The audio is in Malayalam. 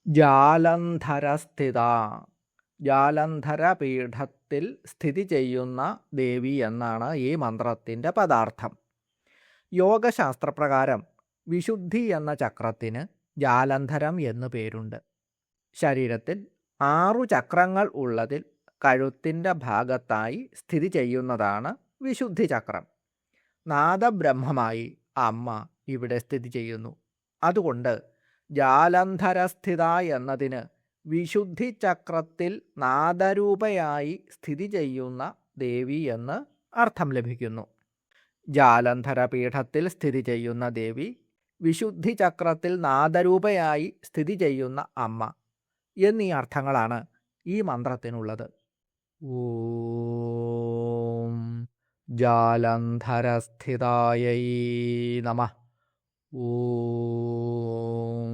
ജാലന്ധരസ്ഥിത. ജാലന്ധര പീഠത്തിൽ സ്ഥിതി ചെയ്യുന്ന ദേവി എന്നാണ് ഈ മന്ത്രത്തിൻ്റെ പദാർത്ഥം. യോഗശാസ്ത്രപ്രകാരം വിശുദ്ധി എന്ന ചക്രത്തിന് ജാലന്ധരം എന്നു പേരുണ്ട്. ശരീരത്തിൽ 6 ചക്രങ്ങൾ ഉള്ളതിൽ കഴുത്തിൻ്റെ ഭാഗത്തായി സ്ഥിതി ചെയ്യുന്നതാണ് വിശുദ്ധി ചക്രം. നാദബ്രഹ്മമായി അമ്മ ഇവിടെ സ്ഥിതി ചെയ്യുന്നു. അതുകൊണ്ട് ജാലന്ധരസ്ഥിത എന്നതിന് വിശുദ്ധി ചക്രത്തിൽ നാദരൂപയായി സ്ഥിതി ചെയ്യുന്ന ദേവി എന്ന് അർത്ഥം ലഭിക്കുന്നു. ജാലന്ധര പീഠത്തിൽ സ്ഥിതി ചെയ്യുന്ന ദേവി, വിശുദ്ധി ചക്രത്തിൽ നാദരൂപയായി സ്ഥിതി ചെയ്യുന്ന അമ്മ എന്നീ അർത്ഥങ്ങളാണ് ഈ മന്ത്രത്തിനുള്ളത്. ഓം ജാലന്ധരസ്ഥിതായൈ നമഃ. ഓം